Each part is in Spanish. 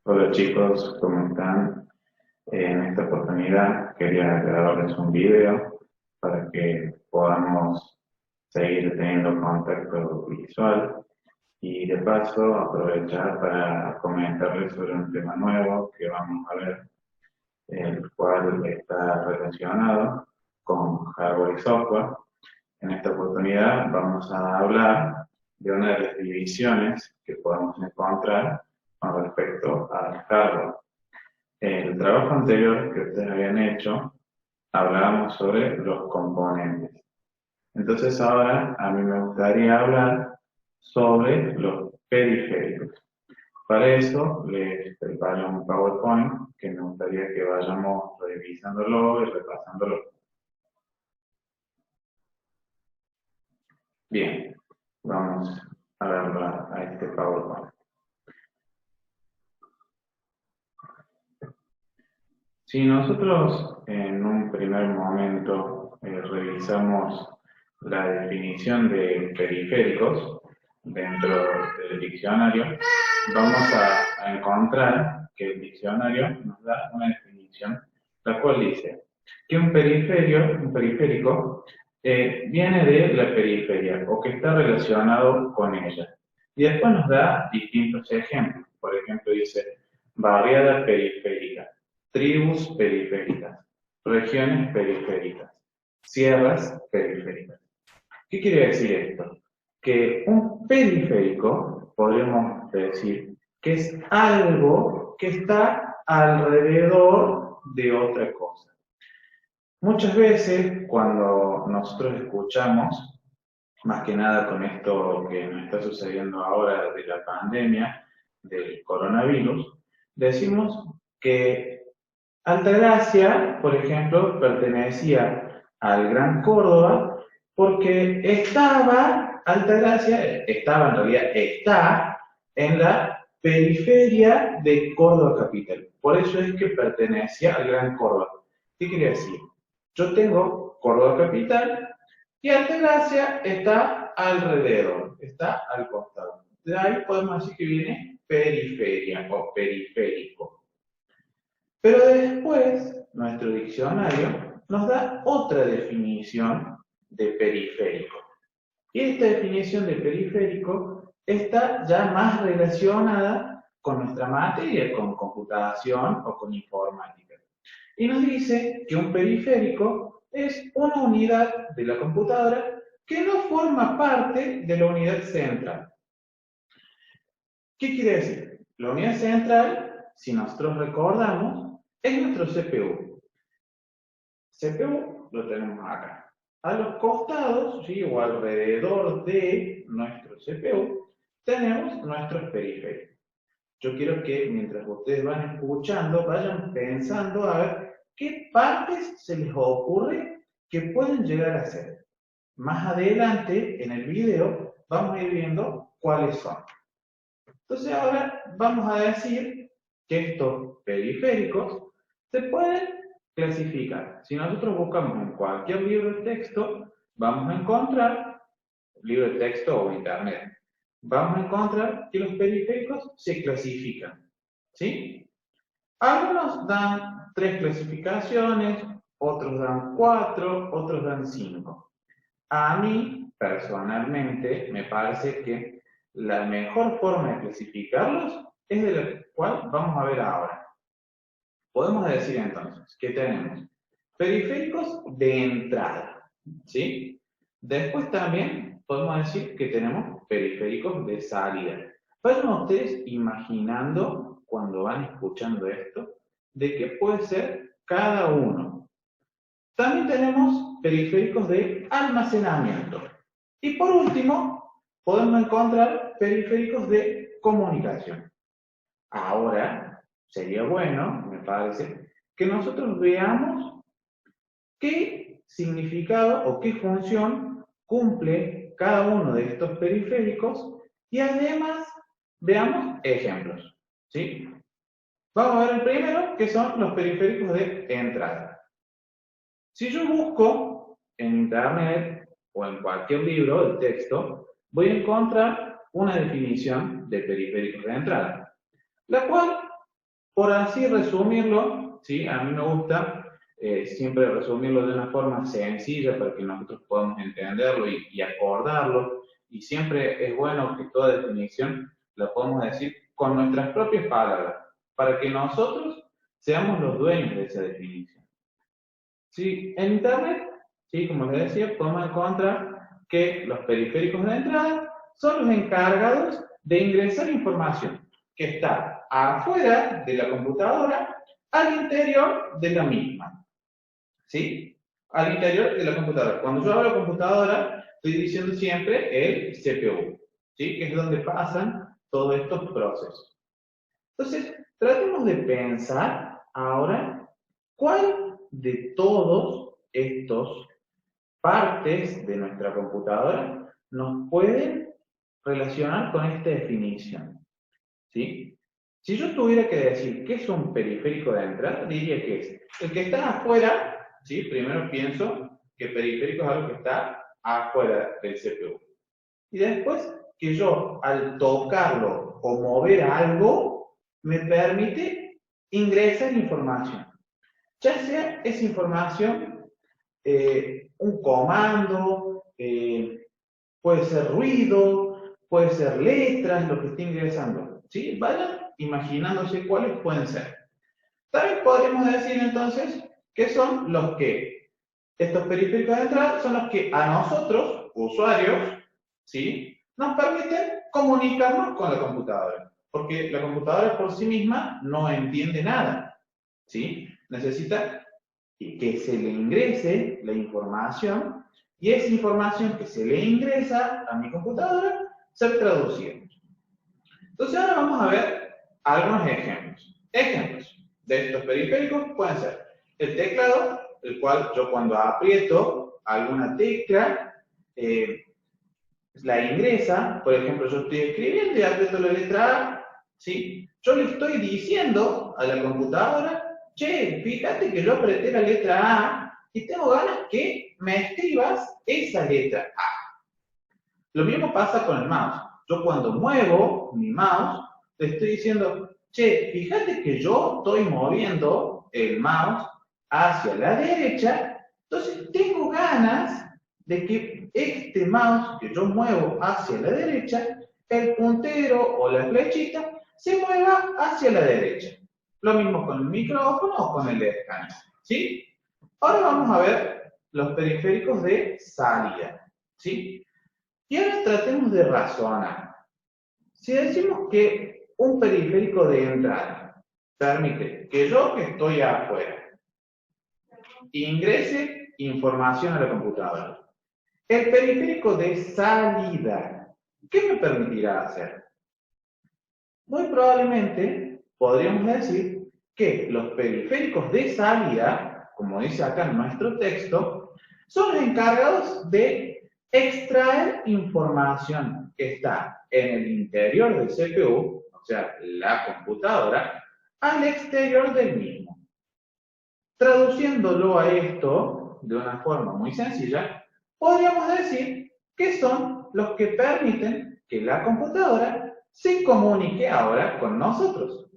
Hola chicos, ¿cómo están? En esta oportunidad quería grabarles un video para que podamos seguir teniendo contacto visual y de paso aprovechar para comentarles sobre un tema nuevo que vamos a ver, el cual está relacionado con hardware y software. En esta oportunidad vamos a hablar de una de las divisiones que podemos encontrar con respecto al hardware. En el trabajo anterior que ustedes habían hecho, hablábamos sobre los componentes. Entonces ahora a mí me gustaría hablar sobre los periféricos. Para eso les preparo un PowerPoint que me gustaría que vayamos revisándolo y repasándolo. Bien, vamos a verlo a este PowerPoint. Si nosotros en un primer momento revisamos la definición de periféricos dentro del diccionario, vamos a encontrar que el diccionario nos da una definición, la cual dice que un periférico, viene de la periferia o que está relacionado con ella. Y después nos da distintos ejemplos. Por ejemplo, dice barriada periférica, tribus periféricas, regiones periféricas, sierras periféricas. ¿Qué quiere decir esto? Que un periférico, podríamos decir, que es algo que está alrededor de otra cosa. Muchas veces, cuando nosotros escuchamos, más que nada con esto que nos está sucediendo ahora de la pandemia, del coronavirus, decimos que Altagracia, por ejemplo, pertenecía al Gran Córdoba porque estaba en realidad, está en la periferia de Córdoba capital. Por eso es que pertenecía al Gran Córdoba. ¿Qué quiere decir? Yo tengo Córdoba capital y Altagracia está alrededor, está al costado. De ahí podemos decir que viene periferia o periférico. Pero después, nuestro diccionario nos da otra definición de periférico. Y esta definición de periférico está ya más relacionada con nuestra materia, con computación o con informática. Y nos dice que un periférico es una unidad de la computadora que no forma parte de la unidad central. ¿Qué quiere decir? La unidad central, si nosotros recordamos, es nuestro CPU. CPU lo tenemos acá. A los costados, ¿sí? O alrededor de nuestro CPU, tenemos nuestros periféricos. Yo quiero que mientras ustedes van escuchando, vayan pensando a ver qué partes se les ocurre que pueden llegar a ser. Más adelante, en el video, vamos a ir viendo cuáles son. Entonces ahora vamos a decir que estos periféricos se pueden clasificar. Si nosotros buscamos en cualquier libro de texto, vamos a encontrar, libro de texto o internet, vamos a encontrar que los periféricos se clasifican. ¿Sí? Algunos dan 3 clasificaciones, otros dan 4, otros dan 5. A mí, personalmente, me parece que la mejor forma de clasificarlos es de la cual vamos a ver ahora. Podemos decir entonces que tenemos periféricos de entrada, ¿sí? Después también podemos decir que tenemos periféricos de salida. Vayan ustedes imaginando, cuando van escuchando esto, de qué puede ser cada uno. También tenemos periféricos de almacenamiento. Y por último, podemos encontrar periféricos de comunicación. Ahora, sería bueno, me parece, que nosotros veamos qué significado o qué función cumple cada uno de estos periféricos y además veamos ejemplos. ¿Sí? Vamos a ver el primero, que son los periféricos de entrada. Si yo busco en internet o en cualquier libro de texto, voy a encontrar una definición de periféricos de entrada, la cual Por así resumirlo, ¿sí? A mí me gusta siempre resumirlo de una forma sencilla para que nosotros podamos entenderlo y acordarlo. Y siempre es bueno que toda definición la podamos decir con nuestras propias palabras, para que nosotros seamos los dueños de esa definición. Sí, en Internet, sí, como les decía, podemos encontrar que los periféricos de entrada son los encargados de ingresar información que está afuera de la computadora al interior de la misma. ¿Sí? Al interior de la computadora. Cuando yo hablo de computadora, estoy diciendo siempre el CPU, ¿sí? Que es donde pasan todos estos procesos. Entonces, tratemos de pensar ahora cuál de todos estos partes de nuestra computadora nos pueden relacionar con esta definición. ¿Sí? Si yo tuviera que decir qué es un periférico de entrada, diría que es el que está afuera, ¿sí? Primero pienso que periférico es algo que está afuera del CPU. Y después que yo al tocarlo o mover algo, me permite ingresar información. Ya sea esa información, un comando, puede ser ruido, puede ser letras, lo que esté ingresando. ¿Sí? Vayan imaginándose cuáles pueden ser. También podríamos decir entonces que son los que, estos periféricos de entrada son los que a nosotros, usuarios, ¿sí? Nos permiten comunicarnos con la computadora. Porque la computadora por sí misma no entiende nada. ¿Sí? Necesita que se le ingrese la información y esa información que se le ingresa a mi computadora ser traducida. Entonces ahora vamos a ver algunos ejemplos. Ejemplos de estos periféricos pueden ser el teclado, el cual yo cuando aprieto alguna tecla la ingresa, por ejemplo yo estoy escribiendo y aprieto la letra A, ¿sí? Yo le estoy diciendo a la computadora, che, fíjate que yo apreté la letra A y tengo ganas que me escribas esa letra A. Lo mismo pasa con el mouse. Yo cuando muevo mi mouse, le estoy diciendo, che, fíjate que yo estoy moviendo el mouse hacia la derecha, entonces tengo ganas de que este mouse que yo muevo hacia la derecha, el puntero o la flechita se mueva hacia la derecha. Lo mismo con el micrófono o con el escáner, ¿sí? Ahora vamos a ver los periféricos de salida, ¿sí? Y ahora tratemos de razonar. Si decimos que un periférico de entrada permite que yo que estoy afuera ingrese información a la computadora, el periférico de salida, ¿qué me permitirá hacer? Muy probablemente podríamos decir que los periféricos de salida, como dice acá en nuestro texto, son los encargados de extraer información que está en el interior del CPU, o sea, la computadora, al exterior del mismo. Traduciéndolo a esto de una forma muy sencilla, podríamos decir que son los que permiten que la computadora se comunique ahora con nosotros.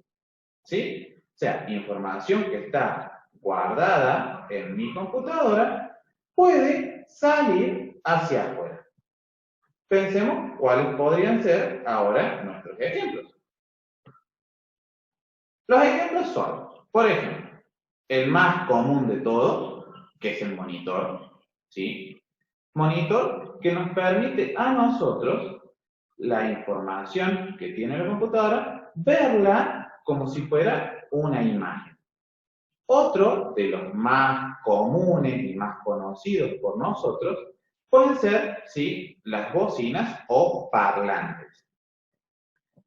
¿Sí? O sea, información que está guardada en mi computadora puede salir hacia afuera. Pensemos cuáles podrían ser ahora nuestros ejemplos. Los ejemplos son, por ejemplo, el más común de todos, que es el monitor, ¿sí? Monitor que nos permite a nosotros la información que tiene la computadora, verla como si fuera una imagen. Otro de los más comunes y más conocidos por nosotros pueden ser, ¿sí?, las bocinas o parlantes.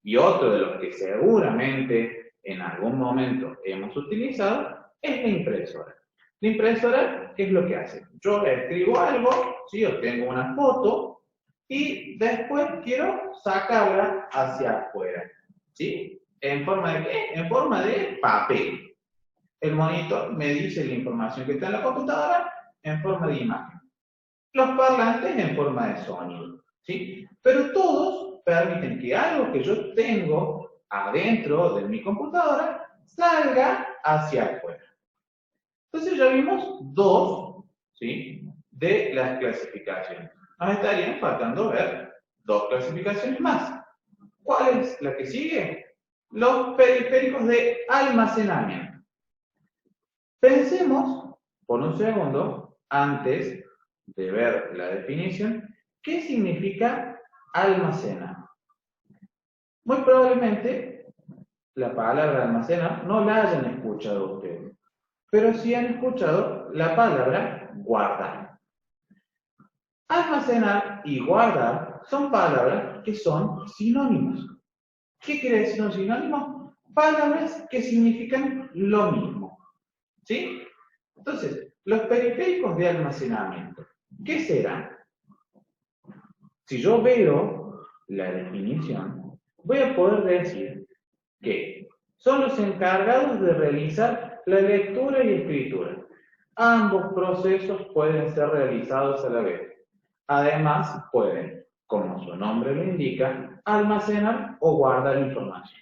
Y otro de los que seguramente en algún momento hemos utilizado es la impresora. La impresora, ¿qué es lo que hace? Yo escribo algo, ¿sí?, yo tengo una foto y después quiero sacarla hacia afuera, ¿sí? ¿En forma de qué? En forma de papel. El monitor me dice la información que está en la computadora en forma de imagen. Los parlantes en forma de sonido, ¿sí? Pero todos permiten que algo que yo tengo adentro de mi computadora salga hacia afuera. Entonces ya vimos dos, ¿sí?, de las clasificaciones. Nos estarían faltando ver dos clasificaciones más. ¿Cuál es la que sigue? Los periféricos de almacenamiento. Pensemos por un segundo, antes de ver la definición, ¿qué significa almacenar? Muy probablemente la palabra almacenar no la hayan escuchado ustedes, pero sí han escuchado la palabra guardar. Almacenar y guardar son palabras que son sinónimos. ¿Qué quiere decir un sinónimo? Palabras que significan lo mismo. ¿Sí? Entonces, los periféricos de almacenamiento, ¿qué serán? Si yo veo la definición, voy a poder decir que son los encargados de realizar la lectura y escritura. Ambos procesos pueden ser realizados a la vez. Además, pueden, como su nombre lo indica, almacenar o guardar información.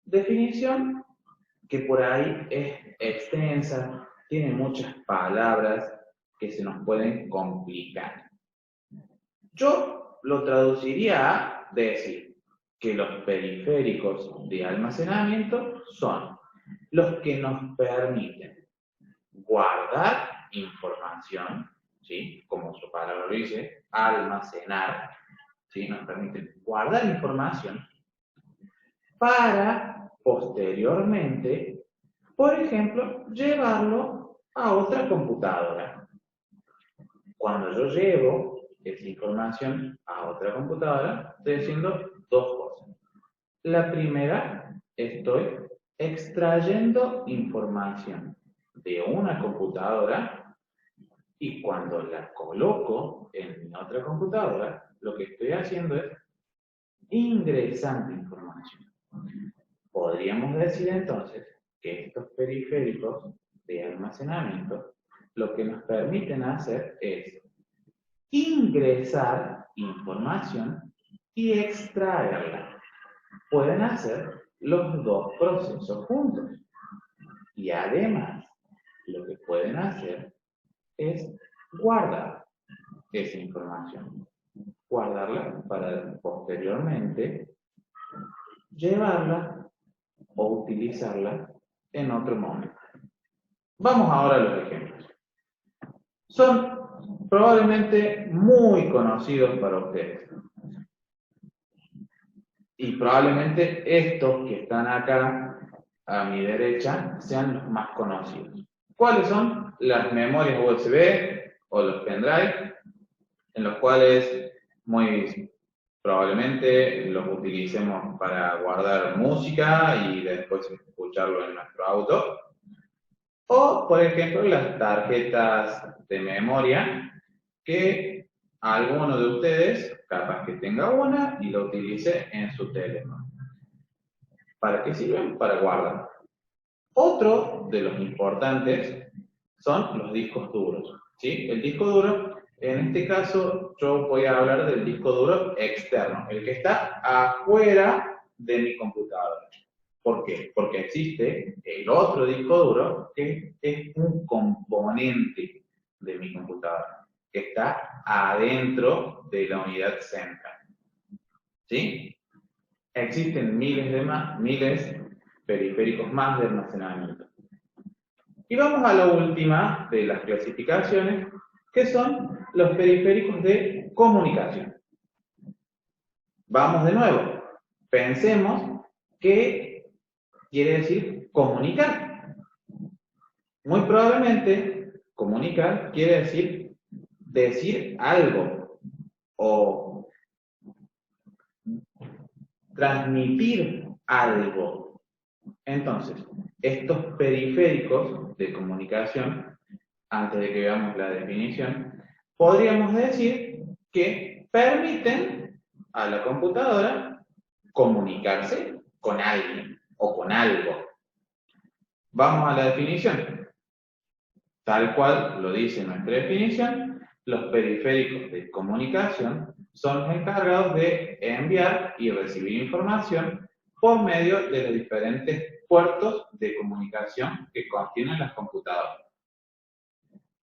Definición que por ahí es extensa, tiene muchas palabras que se nos pueden complicar. Yo lo traduciría a decir que los periféricos de almacenamiento son los que nos permiten guardar información, ¿sí?, como su palabra lo dice, almacenar, ¿sí?, nos permiten guardar información para posteriormente, por ejemplo, llevarlo a otra computadora. Cuando yo llevo esa información a otra computadora, estoy haciendo dos cosas. La primera, estoy extrayendo información de una computadora y cuando la coloco en mi otra computadora, lo que estoy haciendo es ingresando información. Podríamos decir entonces que estos periféricos de almacenamiento lo que nos permiten hacer es ingresar información y extraerla. Pueden hacer los dos procesos juntos. Y además, lo que pueden hacer es guardar esa información. Guardarla para posteriormente llevarla o utilizarla en otro momento. Vamos ahora a los ejemplos. Son probablemente muy conocidos para ustedes. Y probablemente estos que están acá a mi derecha sean los más conocidos. ¿Cuáles son? Las memorias USB o los pendrive, en los cuales muy probablemente los utilicemos para guardar música y después escucharlo en nuestro auto. O, por ejemplo, las tarjetas de memoria, que alguno de ustedes capaz que tenga una y la utilice en su teléfono. ¿Para qué sirven? Para guardar. Otro de los importantes son los discos duros, ¿sí? El disco duro, en este caso, yo voy a hablar del disco duro externo, el que está afuera de mi computadora. ¿Por qué? Porque existe el otro disco duro que es un componente de mi computadora, que está adentro de la unidad central. ¿Sí? Existen miles periféricos más de almacenamiento. Y vamos a la última de las clasificaciones, que son los periféricos de comunicación. Vamos de nuevo. Pensemos qué quiere decir comunicar. Muy probablemente, comunicar quiere decir algo o transmitir algo. Entonces, estos periféricos de comunicación, antes de que veamos la definición, podríamos decir que permiten a la computadora comunicarse con alguien o con algo. Vamos a la definición. Tal cual lo dice nuestra definición, los periféricos de comunicación son los encargados de enviar y recibir información por medio de los diferentes puertos de comunicación que contienen las computadoras.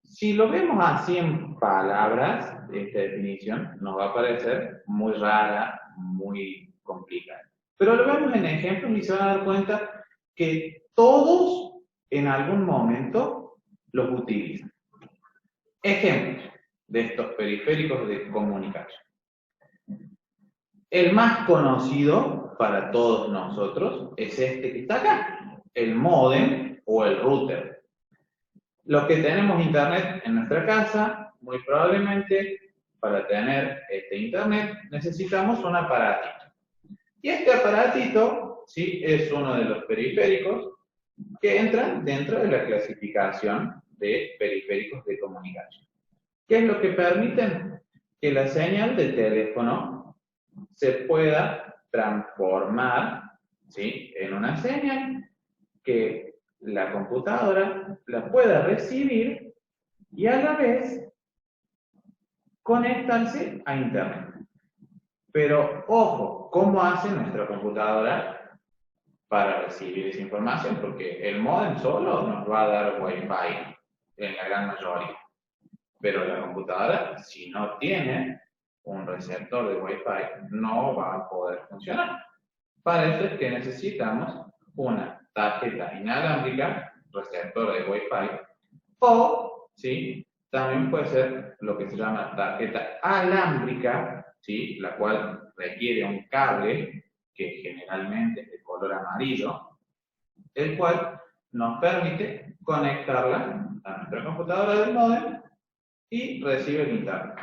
Si lo vemos así en palabras, esta definición nos va a parecer muy rara, muy complicada. Pero lo vemos en ejemplos y se van a dar cuenta que todos en algún momento los utilizan. Ejemplos de estos periféricos de comunicación. El más conocido para todos nosotros es este que está acá, el módem o el router. Los que tenemos internet en nuestra casa, muy probablemente para tener este internet necesitamos un aparatito. Y este aparatito, ¿sí?, es uno de los periféricos que entran dentro de la clasificación de periféricos de comunicación. ¿Qué es lo que permiten? Que la señal de teléfono se pueda transformar, ¿sí?, en una señal que la computadora la pueda recibir y a la vez conectarse a internet. Pero ojo, ¿cómo hace nuestra computadora para recibir esa información? Porque el módem solo nos va a dar Wi-Fi en la gran mayoría. Pero la computadora, si no tiene un receptor de Wi-Fi, no va a poder funcionar. Para eso es que necesitamos una tarjeta inalámbrica, receptor de Wi-Fi, o, ¿sí?, también puede ser lo que se llama tarjeta alámbrica, ¿sí?, la cual requiere un cable que generalmente es de color amarillo, el cual nos permite conectarla a nuestra computadora del módem y recibe el internet.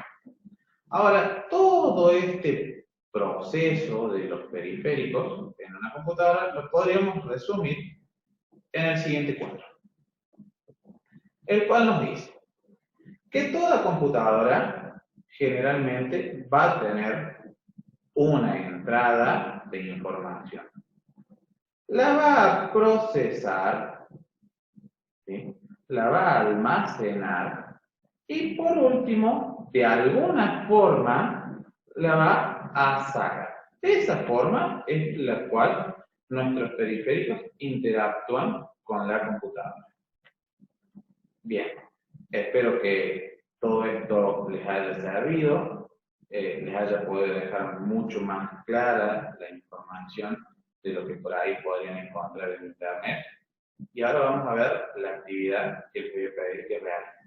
Ahora, todo este proceso de los periféricos en una computadora lo podríamos resumir en el siguiente cuadro, el cual nos dice que toda computadora generalmente va a tener una entrada de información. La va a procesar, ¿sí?, la va a almacenar y por último, de alguna forma, la va a sacar. De esa forma es la cual nuestros periféricos interactúan con la computadora. Bien, espero que todo esto les haya servido, les haya podido dejar mucho más clara la información de lo que por ahí podrían encontrar en internet. Y ahora vamos a ver la actividad que les voy a pedir que realicen.